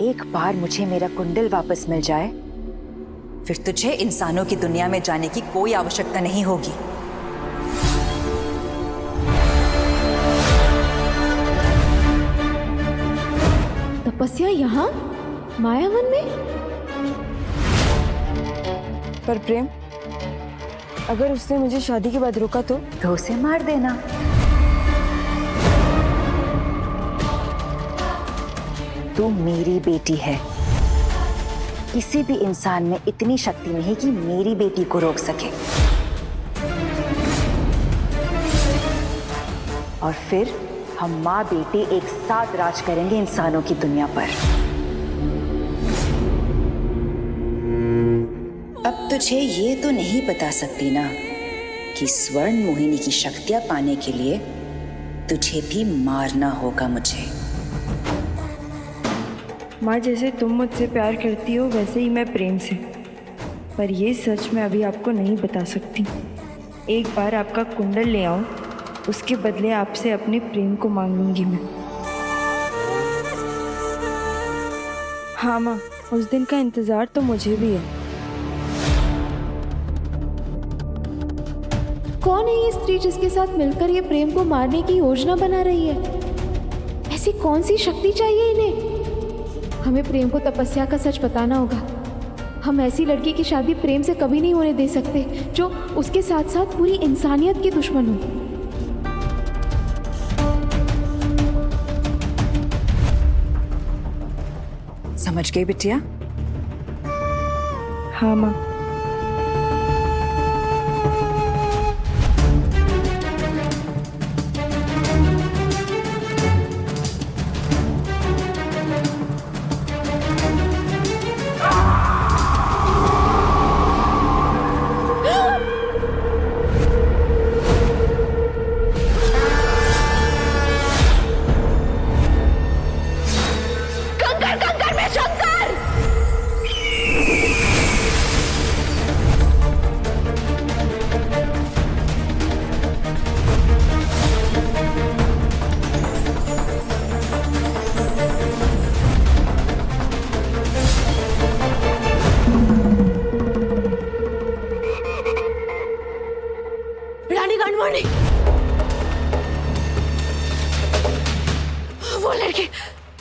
एक बार मुझे मेरा कुंडल वापस मिल जाए, फिर तुझे इंसानों की दुनिया में जाने की कोई आवश्यकता नहीं होगी। तपस्या यहाँ मायावन में? पर प्रेम, अगर उसने मुझे शादी के बाद रोका तो उसे मार देना। तू मेरी बेटी है। किसी भी इंसान में इतनी शक्ति नहीं कि मेरी बेटी को रोक सके। और फिर हम माँ बेटे एक साथ राज करेंगे इंसानों की दुनिया पर। अब तुझे ये तो नहीं बता सकती ना कि स्वर्ण मोहिनी की शक्तियां पाने के लिए तुझे भी मारना होगा मुझे। माँ, जैसे तुम मुझसे प्यार करती हो वैसे ही मैं प्रेम से, पर ये सच मैं अभी आपको नहीं बता सकती। एक बार आपका कुंडल ले आऊं, उसके बदले आपसे अपने प्रेम को मांग लूंगी मैं। हाँ माँ, उस दिन का इंतजार तो मुझे भी है। कौन है ये स्त्री जिसके साथ मिलकर ये प्रेम को मारने की योजना बना रही है? ऐसी कौन सी शक्ति चाहिए इन्हें? हमें प्रेम को तपस्या का सच बताना होगा। हम ऐसी लड़की की शादी प्रेम से कभी नहीं होने दे सकते जो उसके साथ साथ पूरी इंसानियत की दुश्मन हो। समझ गई बिटिया? हाँ माँ।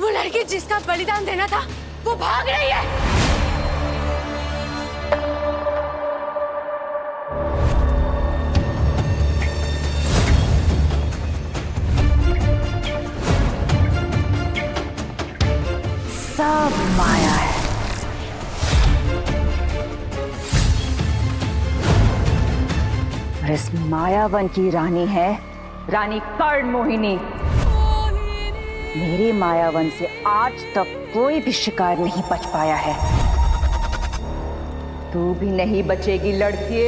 वो लड़की जिसका बलिदान देना था वो भाग रही है। सब माया है। और इस मायावन की रानी है रानी कर्ण मोहिनी। मेरे मायावन से आज तक कोई भी शिकार नहीं बच पाया है। तू भी नहीं बचेगी लड़की।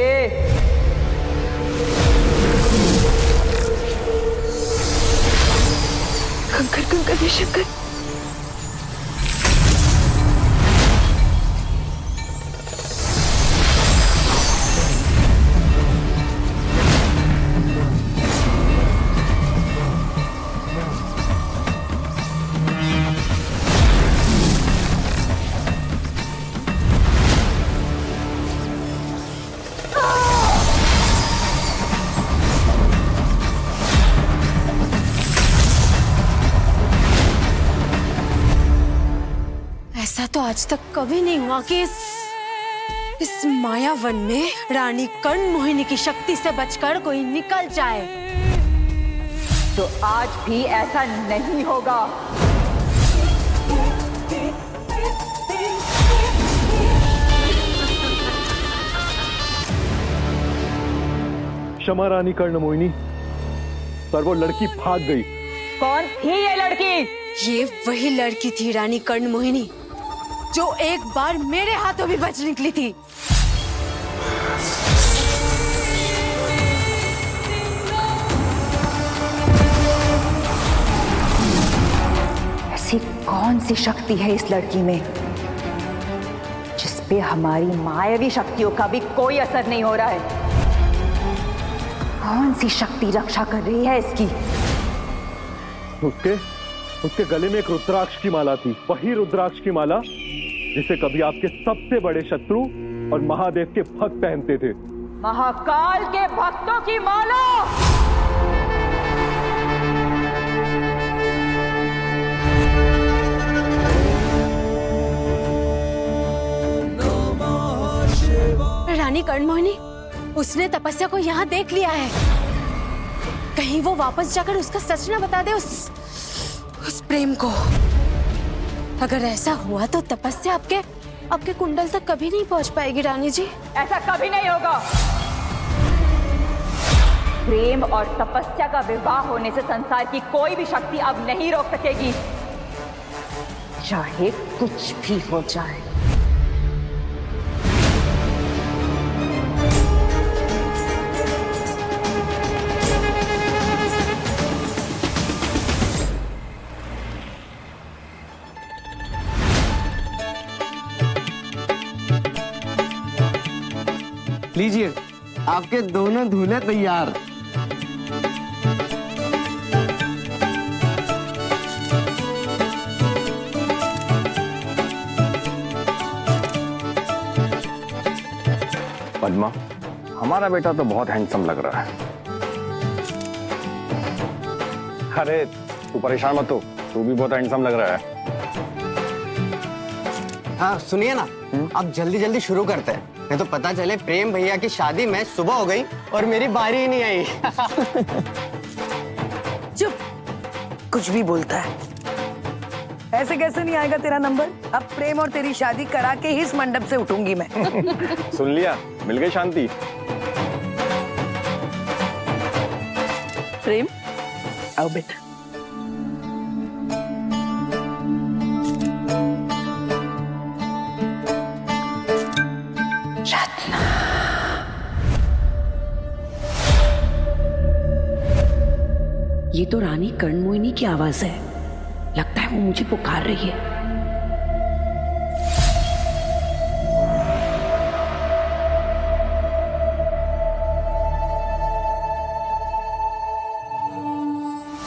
कंकर कंकर में शंकर। ऐसा तो आज तक कभी नहीं हुआ कि इस मायावन में रानी कर्ण मोहिनी की शक्ति से बचकर कोई निकल जाए। तो आज भी ऐसा नहीं होगा। क्षमा रानी कर्ण मोहिनी, पर वो लड़की भाग गई। कौन थी ये लड़की? ये वही लड़की थी रानी कर्ण मोहिनी जो एक बार मेरे हाथों भी बच निकली थी। ऐसी कौन सी शक्ति है इस लड़की में जिस पे हमारी मायावी शक्तियों का भी कोई असर नहीं हो रहा है? कौन सी शक्ति रक्षा कर रही है इसकी? उसके गले में एक रुद्राक्ष की माला थी, वही रुद्राक्ष की माला जिसे कभी आपके सबसे बड़े शत्रु और महादेव के भक्त पहनते थे। महाकाल के भक्तों की माला। रानी कर्णमोहिनी, उसने तपस्या को यहाँ देख लिया है। कहीं वो वापस जाकर उसका सच ना बता दे उस प्रेम को। अगर ऐसा हुआ तो तपस्या आपके कुंडल तक कभी नहीं पहुंच पाएगी रानी जी। ऐसा कभी नहीं होगा। प्रेम और तपस्या का विवाह होने से संसार की कोई भी शक्ति अब नहीं रोक सकेगी, चाहे कुछ भी हो जाए। लीजिए, आपके दोनों दूल्हे तैयार। पद्मा, हमारा बेटा तो बहुत हैंडसम लग रहा है। अरे तू परेशान मत हो, तू भी बहुत हैंडसम लग रहा है। हाँ सुनिए ना, अब जल्दी जल्दी शुरू करते हैं, नहीं तो पता चले प्रेम भैया की शादी में सुबह हो गई और मेरी बारी ही नहीं आई। चुप, कुछ भी बोलता है। ऐसे कैसे नहीं आएगा तेरा नंबर? अब प्रेम और तेरी शादी करा के ही इस मंडप से उठूंगी मैं। सुन लिया, मिल गई शांति। प्रेम, आओ बेटा। ये तो रानी कर्णमोहिनी की आवाज है। लगता है वो मुझे पुकार रही है।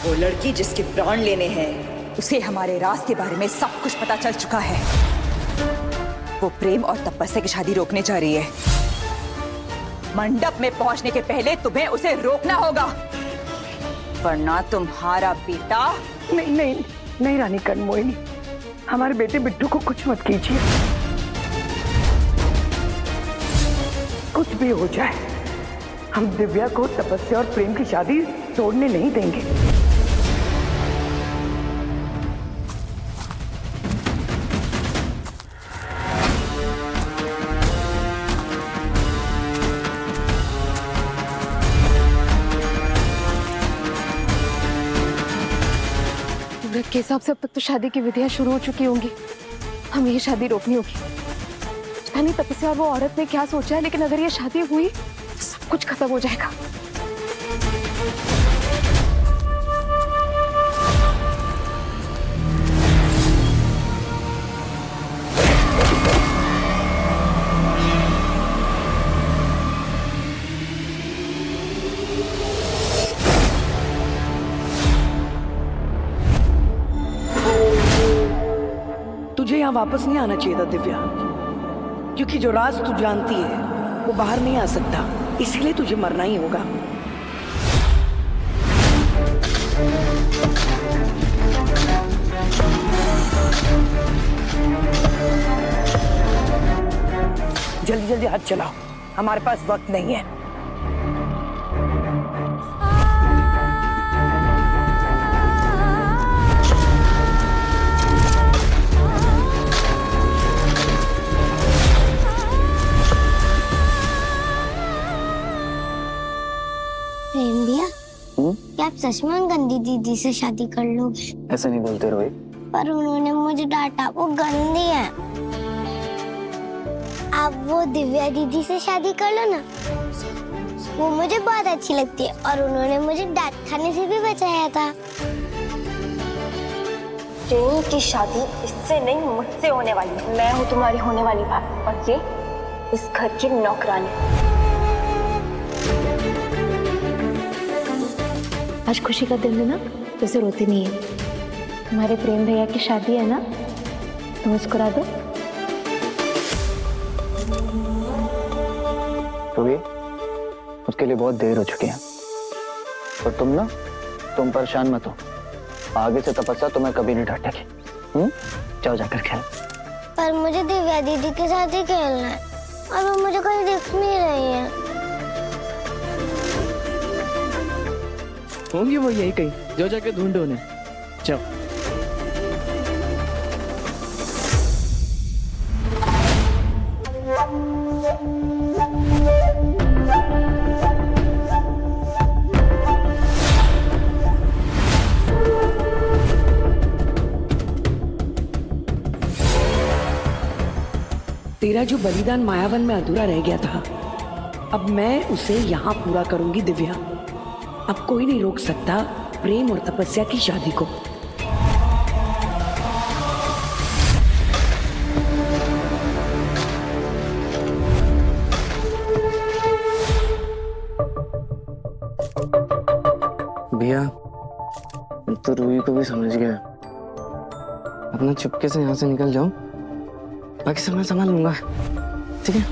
वो लड़की जिसके प्राण लेने हैं, उसे हमारे राज के बारे में सब कुछ पता चल चुका है। वो प्रेम और तपस्या की शादी रोकने जा रही है। मंडप में पहुंचने के पहले तुम्हें उसे रोकना होगा, वरना तुम्हारा बेटा। नहीं नहीं नहीं रानी कर्णमोहिनी, हमारे बेटे बिट्टू को कुछ मत कीजिए। कुछ भी हो जाए, हम दिव्या को तपस्या और प्रेम की शादी तोड़ने नहीं देंगे। व्रत के हिसाब से अब तक तो शादी की विधियां शुरू हो चुकी होंगी। हमें ये शादी रोकनी होगी। पता नहीं तपस्या और वो औरत ने क्या सोचा है, लेकिन अगर ये शादी हुई तो सब कुछ खत्म हो जाएगा। तुझे यहाँ वापस नहीं आना चाहिए था दिव्या, क्योंकि जो राज तू जानती है वो बाहर नहीं आ सकता, इसलिए तुझे मरना ही होगा। जल्दी जल्दी हाथ चलाओ, हमारे पास वक्त नहीं है। प्रेम भैया, क्या आप सच में उन गंदी दीदी से शादी कर लोगे? ऐसे नहीं बोलते रोहित। पर उन्होंने मुझे डांटा, वो गंदी है। आप वो दिव्या दीदी से शादी कर लो ना, वो मुझे बहुत अच्छी लगती है और उन्होंने मुझे डांट खाने से भी बचाया था। प्रेम की शादी इससे नहीं मुझसे होने वाली है। मैं हूँ तुम्हारी होने वाली बात और ये इस घर की नौकरानी। आज खुशी का दिन है ना, तो इसे रोती नहीं है। तुम्हारे प्रेम भैया की शादी है ना, तो मुस्कुरा दो। रूही, उसके लिए बहुत देर हो चुकी है। और तुम परेशान मत हो। आगे से तपस्या तुम्हें कभी नहीं डांटेगी। जाओ जाकर खेल। पर मुझे दिव्या दीदी के साथ ही खेलना है और वो मुझे कहीं दिख नहीं रही है। होंगी वो यही कहीं, जो जाके ढूंढो उन्हें। जाओ। तेरा जो बलिदान मायावन में अधूरा रह गया था, अब मैं उसे यहाँ पूरा करूंगी दिव्या। अब कोई नहीं रोक सकता प्रेम और तपस्या की शादी को। भैया, तो रूही को भी समझ गया। अपना चुपके से यहाँ से निकल जाओ, बाकी सब मैं संभाल लूंगा, ठीक है?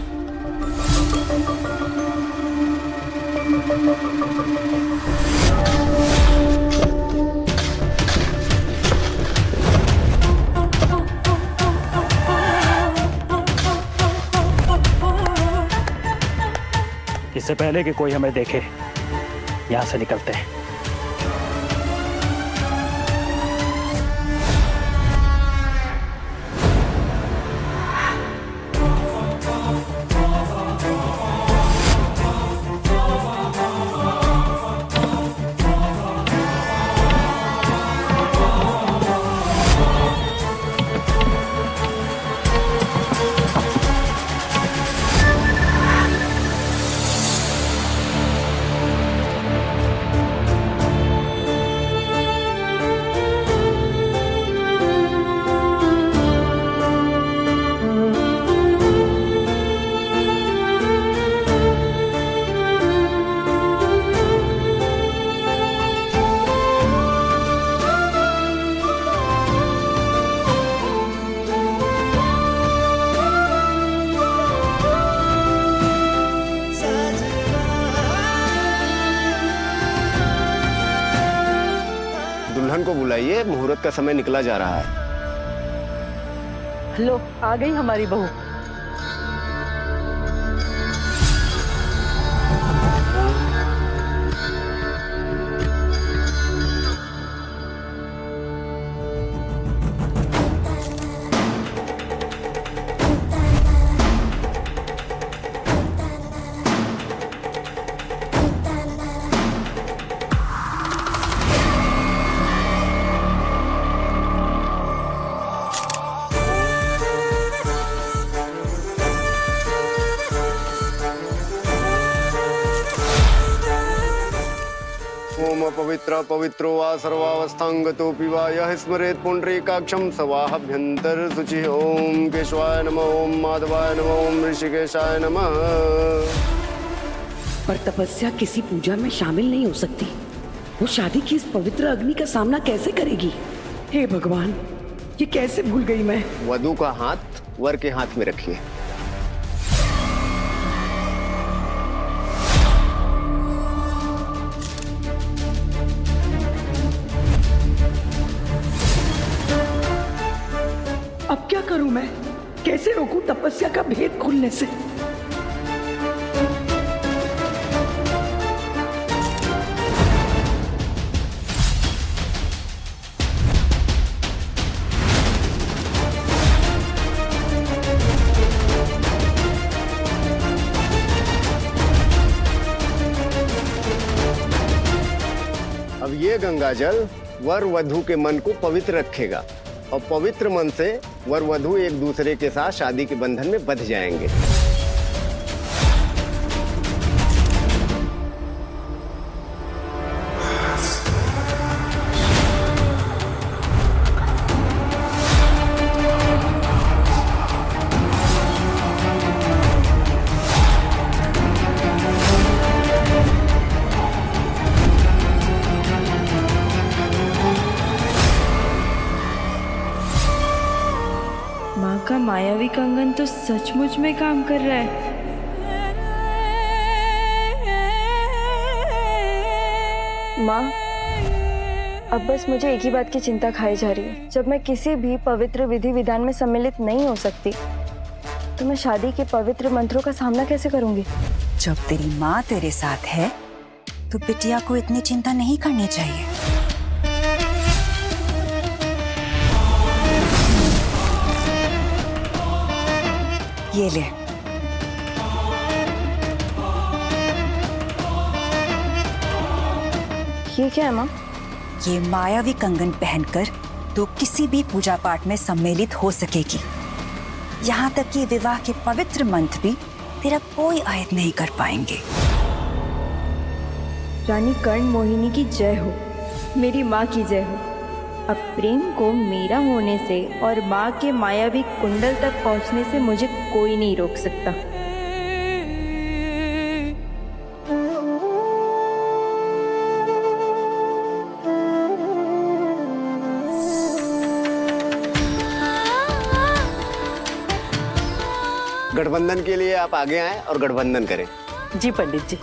इससे पहले कि कोई हमें देखे, यहाँ से निकलते हैं। दुल्हन को बुलाइए, मुहूर्त का समय निकला जा रहा है। लो, आ गई हमारी बहू। ओम पवित्र पवित्रो वा सर्वावस्थांगतोऽपि वा यः स्मरेत् पुंडरीकाक्षं सवाहभ्यन्तर शुचिः। ओम केशवाय नमः, ओम माधवाय नमः, ओम ऋषिकेशाय नमः। पर तपस्या किसी पूजा में शामिल नहीं हो सकती। वो शादी की इस पवित्र अग्नि का सामना कैसे करेगी? हे भगवान, ये कैसे भूल गई मैं। वधू का हाथ वर के हाथ में रखिए। अब क्या करूं मैं? कैसे रोकूं तपस्या का भेद खुलने से? अब ये गंगाजल वर वधू के मन को पवित्र रखेगा और पवित्र मन से वर वधू एक दूसरे के साथ शादी के बंधन में बंध जाएंगे। आपका मायावी कंगन तो सचमुच में काम कर रहा है। माँ, अब बस मुझे एक ही बात की चिंता खाई जा रही है। जब मैं किसी भी पवित्र विधि विधान में सम्मिलित नहीं हो सकती, तो मैं शादी के पवित्र मंत्रों का सामना कैसे करूंगी? जब तेरी माँ तेरे साथ है तो बिटिया को इतनी चिंता नहीं करनी चाहिए। ये ले। ये क्या है माँ? ये मायावी कंगन पहनकर तो किसी भी पूजा पाठ में सम्मिलित हो सकेगी। यहाँ तक कि विवाह के पवित्र मंत्र भी तेरा कोई आयत नहीं कर पाएंगे। रानी कर्ण मोहिनी की जय हो, मेरी माँ की जय हो। अब प्रेम को मेरा होने से और माँ के मायावी कुंडल तक पहुँचने से मुझे कोई नहीं रोक सकता। गठबंधन के लिए आप आगे आएं और गठबंधन करें। जी पंडित जी।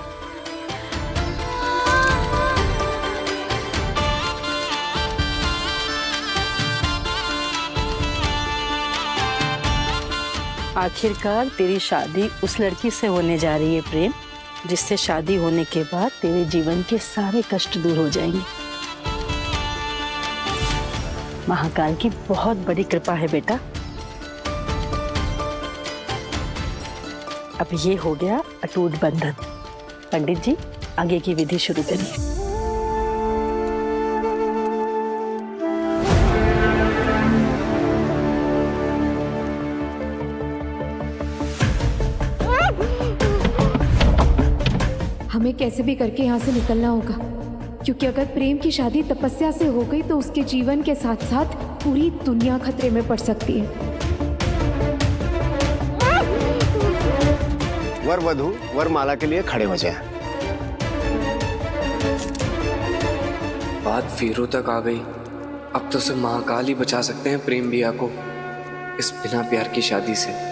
आखिरकार तेरी शादी उस लड़की से होने जा रही है प्रेम, जिससे शादी होने के बाद तेरे जीवन के सारे कष्ट दूर हो जाएंगे। महाकाल की बहुत बड़ी कृपा है बेटा। अब ये हो गया अटूट बंधन। पंडित जी, आगे की विधि शुरू करिए। हमें कैसे भी करके यहाँ से निकलना होगा, क्योंकि अगर प्रेम की शादी तपस्या से हो गई तो उसके जीवन के साथ साथ पूरी दुनिया खतरे में पड़ सकती है। वर वधु वरमाला के लिए खड़े हो जाएं। बात वीरों तक आ गई। अब तो सिर्फ महाकाल ही बचा सकते हैं प्रेम बिया को इस बिना प्यार की शादी से।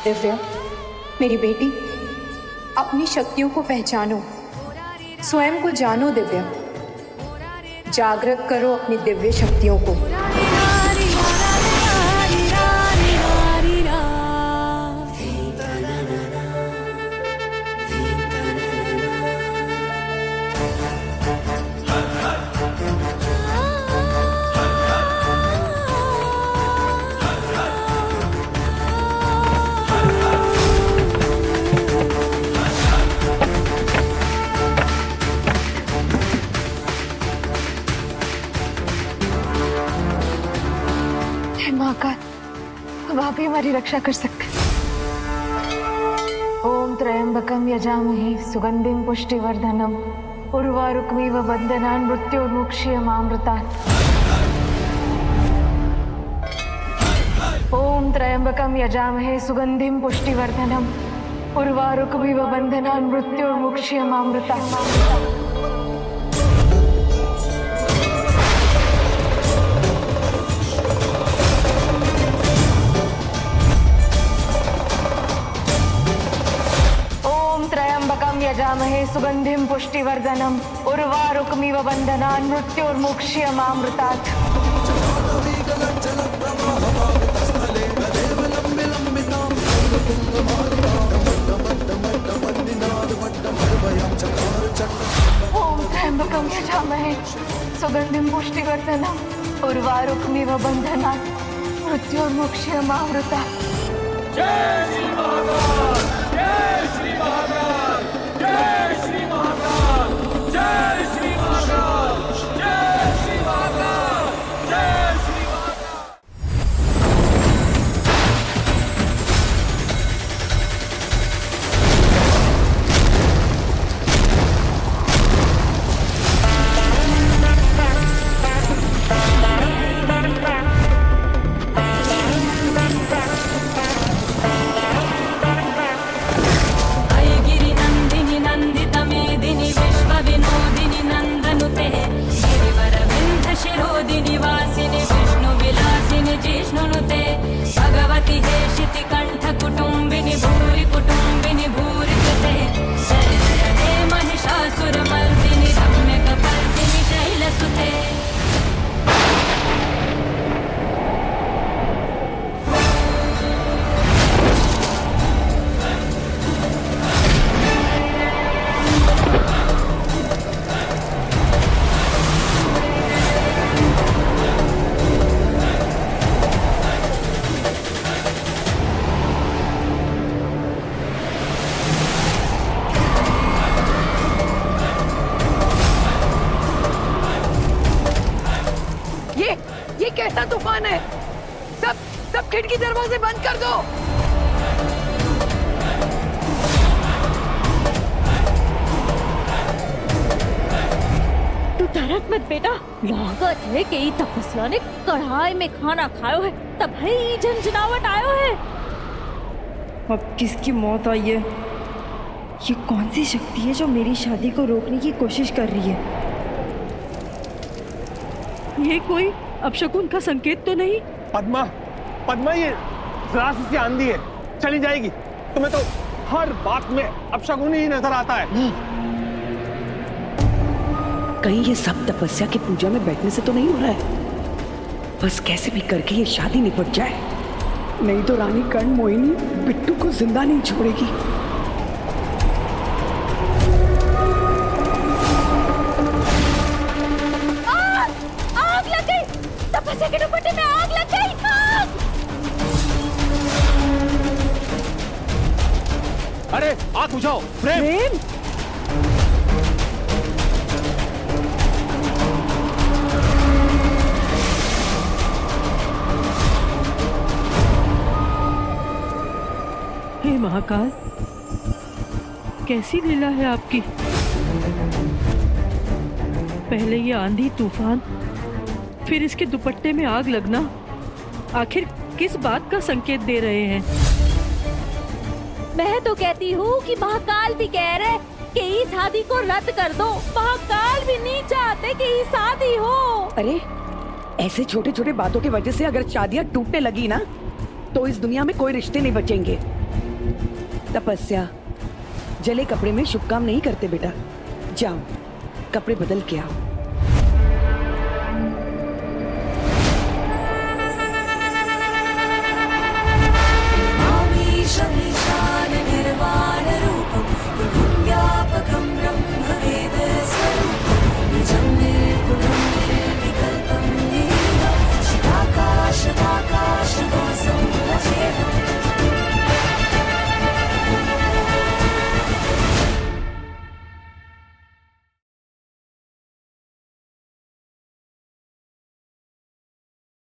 दिव्या, मेरी बेटी, अपनी शक्तियों को पहचानो, स्वयं को जानो। दिव्या, जागृत करो अपनी दिव्य शक्तियों को। महाकाल, अब आप ही हमारी रक्षा कर सकते हैं। ओम त्र्यंबकम यजामहे सुगंधिम पुष्टिवर्धनम उर्वारुकमिव बंधनान् मृत्योर्मुक्षीयमामृतात्। ओम त्र्यंबकम यजामहे सुगंधिम पुष्टिवर्धनम उर्वारुकमिव बंधनान् मृत्योर्मुक्षीयमामृतात्। यजामहे सुगंधिम पुष्टिवर्धनम उर्वारुकमिव बंधनान् मृत्योर्मुक्षीयमामृतात्। ओम त्र्यंबकं यजामहे सुगंधिं पुष्टिवर्धनम् उर्वारुकमिव बन्धनात् मृत्योर्मुक्षीयमामृता। जय श्री महाकाल, जय श्री महाकाल, जय श्री महाकाल, जय श्री महाकाल, जय श्री महाकाल, जय श्री भगवती हेशिति कंठ कुटुंबिनी भूरि कुटुंबिनी भूरि कृते जय जय हे महिषासुर मर्दिनी रम्य कपर्दिनी शैलसुते। ये कैसा तूफान है? सब खिड़की दरवाजे बंद कर दो। तू डरत मत बेटा, लागत है कि ई तपस्या ने कढ़ाई में खाना खायो है तब ही झंझनावट आयो है। अब किसकी मौत आई है? ये कौन सी शक्ति है जो मेरी शादी को रोकने की कोशिश कर रही है? ये कोई अपशकुन का संकेत तो नहीं? पद्मा, पद्मा ये राक्षसी आंधी है, चली जाएगी। तुम्हें तो हर बात में अपशकुन ही नजर आता है। कहीं ये सब तपस्या की पूजा में बैठने से तो नहीं हो रहा है? बस कैसे भी करके ये शादी निपट जाए, नहीं तो रानी कर्ण मोहिनी बिट्टू को जिंदा नहीं छोड़ेगी। आग लग गई, तपस्या के दुपट्टे में आग लग गई। आग! अरे आग बुझाओ। प्रेम, हे महाकाल, कैसी लीला है आपकी। पहले ये आंधी तूफान, फिर इसके दुपट्टे में आग लगना, आखिर किस बात का संकेत दे रहे हैं? मैं तो कहती हूँ कि महाकाल भी कह रहे कि इस शादी को रद्द कर दो। महाकाल भी नहीं चाहते कि ये शादी हो। अरे ऐसे छोटे छोटे बातों की वजह से अगर शादियां टूटने लगी ना, तो इस दुनिया में कोई रिश्ते नहीं बचेंगे। तपस्या, जले कपड़े में शुभ काम नहीं करते बेटा। जाओ कपड़े बदल के आओ। शमी